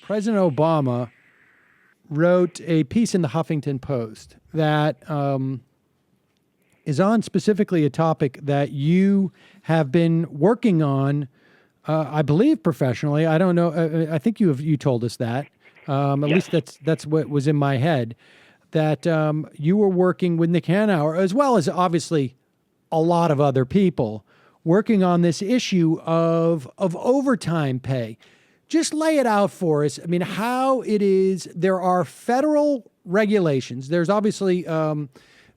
President Obama wrote a piece in the Huffington Post that is on specifically a topic that you have been working on, I believe professionally. I don't know. I think you told us that. At least that's what was in my head. That you were working with Nick Hanauer, as well as obviously a lot of other people, working on this issue of overtime pay. Just lay it out for us. I mean, how it is. There are federal regulations. There's obviously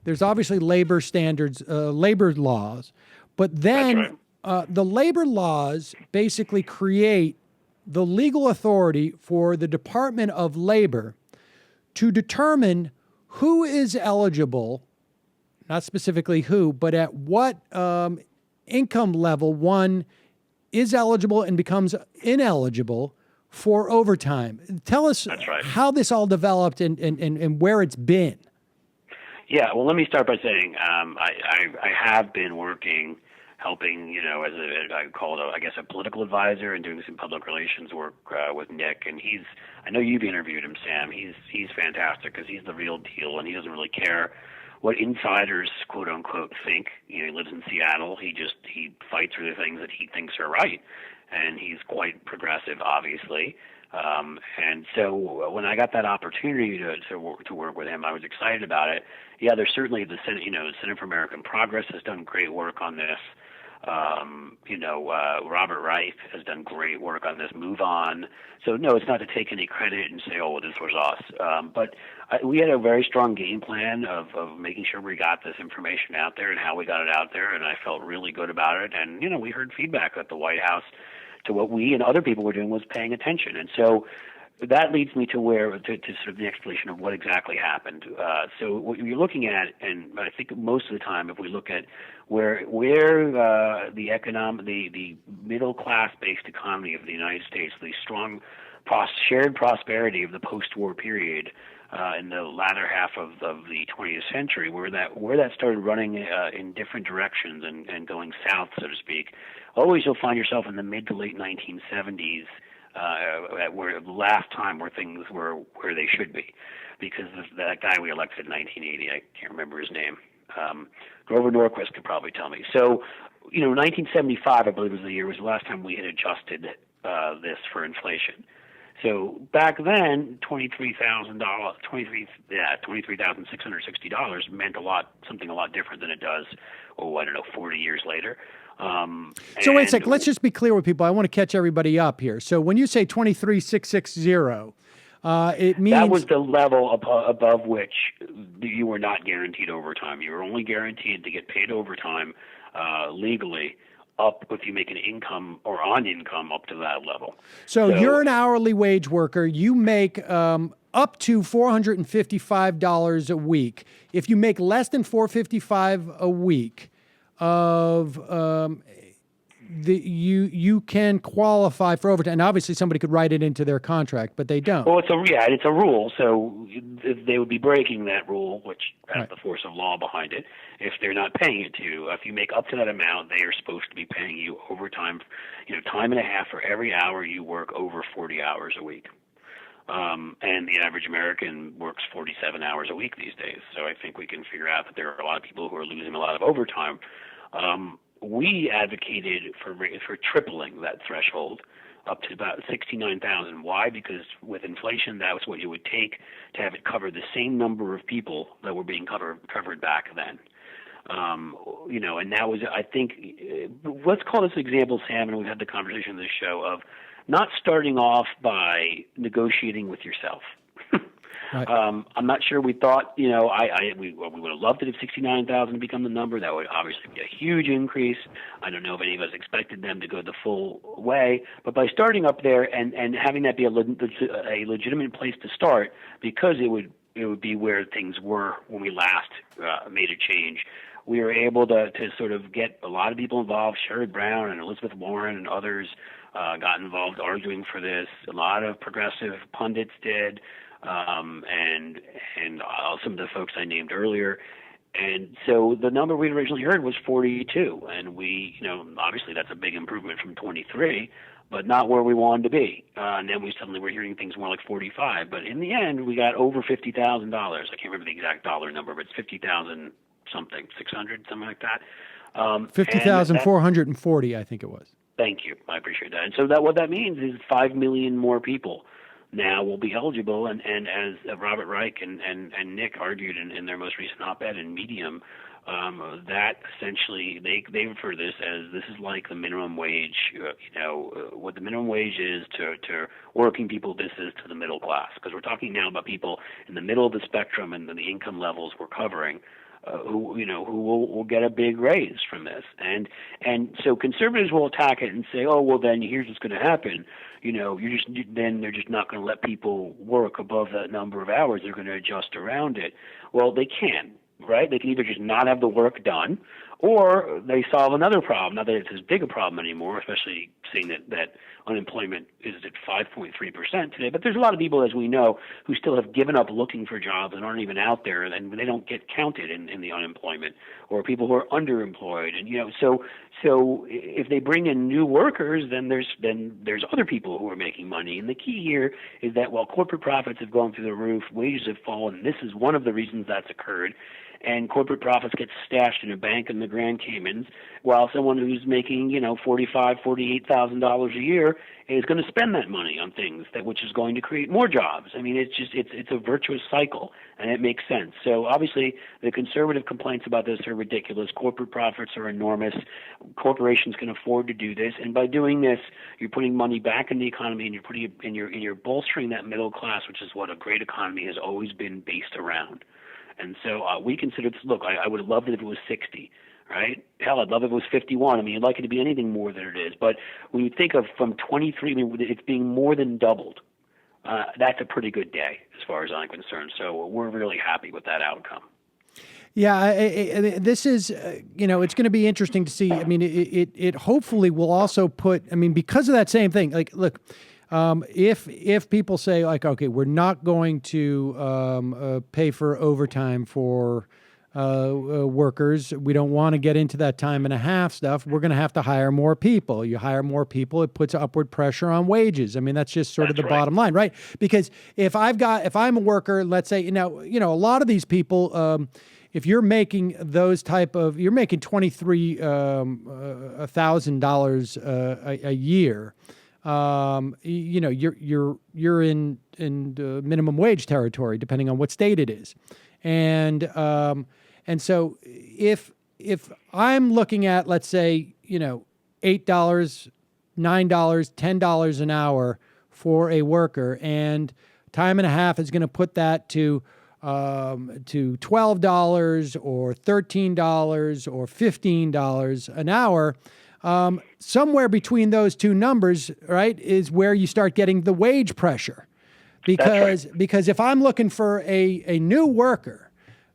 labor standards, labor laws, but then the labor laws basically create the legal authority for the Department of Labor to determine who is eligible, not specifically who, but at what income level one is eligible and becomes ineligible for overtime. Tell us how this all developed and where it's been. Yeah, well, let me start by saying I have been working, helping, as I call it, I guess, a political advisor and doing some public relations work with Nick. And I know you've interviewed him, Sam. He's fantastic because he's the real deal, and he doesn't really care what insiders, quote unquote, think. He lives in Seattle. He fights for the things that he thinks are right, and he's quite progressive, obviously. And so when I got that opportunity to work with him, I was excited about it. Yeah, there's certainly the Senate, the Center for American Progress has done great work on this. Robert Reif has done great work on this. Move On. So no, it's not to take any credit and say, oh, well, this was us. But we had a very strong game plan of making sure we got this information out there and how we got it out there, and I felt really good about it. And we heard feedback at the White House to what we and other people were doing was paying attention. And so that leads me to sort of the explanation of what exactly happened. So what you're looking at, and I think most of the time, if we look at where the middle class based economy of the United States, the strong shared prosperity of the post-war period in the latter half of the 20th century, where that started running in different directions and going south, so to speak, always you'll find yourself in the mid to late 1970s. Where the last time where things were where they should be, because that guy we elected in 1980, I can't remember his name. Grover Norquist could probably tell me. So, 1975, I believe was the last time we had adjusted this for inflation. So back then, $23,660 meant something a lot different than it does. 40 years later. So wait a sec. Let's just be clear with people. I want to catch everybody up here. So when you say 23,660, it means that was the level above which you were not guaranteed overtime. You were only guaranteed to get paid overtime legally up if you make an income or on income up to that level. So you're an hourly wage worker. You make up to $455 a week. If you make less than $455 a week, you can qualify for overtime. And obviously somebody could write it into their contract, but they don't. Well, it's a rule. So they would be breaking that rule, which has the force of law behind it, if they're not paying it to you. If you make up to that amount, they are supposed to be paying you overtime, time and a half for every hour you work over 40 hours a week. And the average American works 47 hours a week these days. So I think we can figure out that there are a lot of people who are losing a lot of overtime. We advocated for tripling that threshold up to about 69,000. Why? Because with inflation, that was what it would take to have it cover the same number of people that were being covered back then. And that was, I think, let's call this example, Sam, and we've had the conversation on this show, of not starting off by negotiating with yourself. Right. I'm not sure we thought, we would have loved it if 69,000 become the number. That would obviously be a huge increase. I don't know if any of us expected them to go the full way, but by starting up there and having that be a legitimate place to start, because it would be where things were when we last made a change. We were able to sort of get a lot of people involved. Sherrod Brown and Elizabeth Warren and others got involved arguing for this. A lot of progressive pundits did. And some of the folks I named earlier. And so the number we originally heard was 42. And we, obviously that's a big improvement from 23. but not where we wanted to be. And then we suddenly were hearing things more like 45. But in the end, we got over $50,000. I can't remember the exact dollar number, but it's 50,000 something, 600, something like that. 50,440, I think it was. Thank you. I appreciate that. And so what that means is 5 million more people now will be eligible. And as Robert Reich and Nick argued in their most recent op-ed in Medium, that essentially they refer to this as this is like the minimum wage. What the minimum wage is to working people, this is to the middle class, because we're talking now about people in the middle of the spectrum and the income levels we're covering. Who will get a big raise from this, and so conservatives will attack it and say, oh well, then here's what's going to happen. Then they're just not going to let people work above that number of hours. They're going to adjust around it. Well, they can, right? They can either just not have the work done, or they solve another problem. Not that it's as big a problem anymore, especially seeing that unemployment is at 5.3% today. But there's a lot of people, as we know, who still have given up looking for jobs and aren't even out there, and they don't get counted in the unemployment, or people who are underemployed. And so if they bring in new workers, then there's other people who are making money. And the key here is that while corporate profits have gone through the roof, wages have fallen. And this is one of the reasons that's occurred. And corporate profits get stashed in a bank in the Grand Caymans, while someone who's making, $45,000, $48,000 a year is going to spend that money on things which is going to create more jobs. I mean, it's a virtuous cycle, and it makes sense. So obviously, the conservative complaints about this are ridiculous. Corporate profits are enormous. Corporations can afford to do this, and by doing this, you're putting money back in the economy, and you're bolstering that middle class, which is what a great economy has always been based around. And so we consider this. Look, I would have loved it if it was 60, right? Hell, I'd love it if it was 51. I mean, I'd like it to be anything more than it is. But when you think of from 23, I mean, it's being more than doubled. That's a pretty good day as far as I'm concerned. So we're really happy with that outcome. Yeah, this is, it's going to be interesting to see. I mean, it hopefully will also put, because of that same thing, like, look, if people say like, okay, we're not going to pay for overtime for workers, we don't want to get into that time and a half stuff, we're going to have to hire more people. You hire more people, it puts upward pressure on wages. I mean, that's just sort of the bottom line, right? Because if I'm a worker, let's say, a lot of these people, if you're making you're making $23,000 a year. You're in minimum wage territory, depending on what state it is, and so if I'm looking at, let's say, $8, $9, $10 an hour for a worker, and time and a half is going to put that to $12 or $13 or $15 an hour. Somewhere between those two numbers, right, is where you start getting the wage pressure. Because if I'm looking for a new worker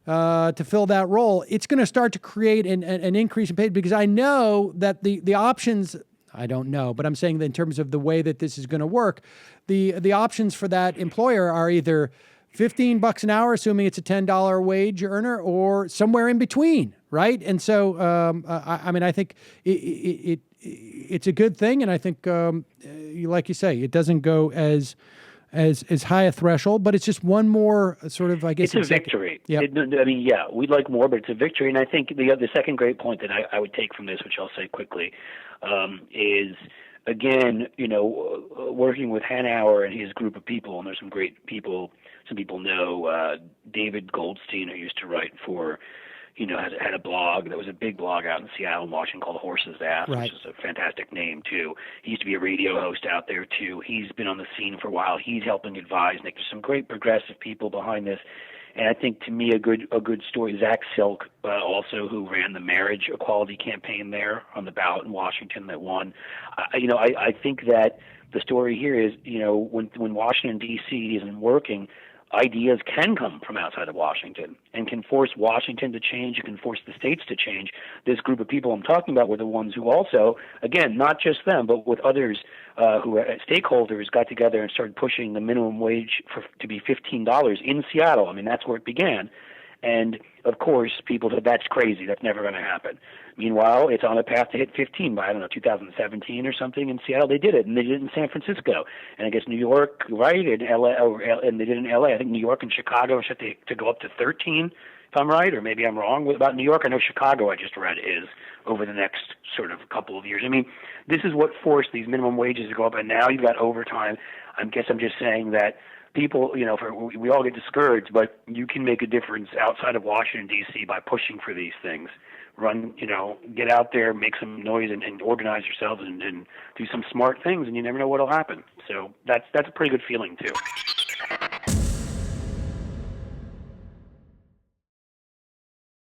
to fill that role, it's going to start to create an increase in pay, because I know that the options, I don't know, but I'm saying that in terms of the way that this is going to work, the options for that employer are either $15 an hour, assuming it's a $10 wage earner, or somewhere in between, right? And so, I think it's a good thing, and I think, like you say, it doesn't go as high a threshold, but it's just one more sort of, I guess, it's a victory. Yep. We'd like more, but it's a victory. And I think the second great point that I would take from this, which I'll say quickly, is, again, working with Hanauer and his group of people, and there's some great people. Some people know David Goldstein, who used to write for, had a blog that was a big blog out in Seattle and Washington called Horse's Ass, right, which is a fantastic name, too. He used to be a radio host out there, too. He's been on the scene for a while. He's helping advise Nick. There's some great progressive people behind this. And I think, to me, a good story, Zach Silk, also, who ran the marriage equality campaign there on the ballot in Washington that won. I think that the story here is, when Washington, D.C. isn't working, ideas can come from outside of Washington and can force Washington to change. It can force the states to change. This group of people I'm talking about were the ones who also, again, not just them, but with others who are stakeholders, got together and started pushing the minimum wage to be $15 in Seattle. I mean, that's where it began. And of course, people said that's crazy. That's never going to happen. Meanwhile, it's on a path to hit 15 by, I don't know, 2017 or something. In Seattle, they did it, and they did it in San Francisco, and I guess New York, right, and LA, and they did it in LA. I think New York and Chicago are set to go up to 13, if I'm right, or maybe I'm wrong about New York. I know Chicago, I just read, is over the next sort of couple of years. I mean, this is what forced these minimum wages to go up, and now you've got overtime. I guess I'm just saying that people, we all get discouraged, but you can make a difference outside of Washington, D.C. by pushing for these things. Get out there, make some noise, and organize yourselves and do some smart things, and you never know what will happen. So that's a pretty good feeling, too.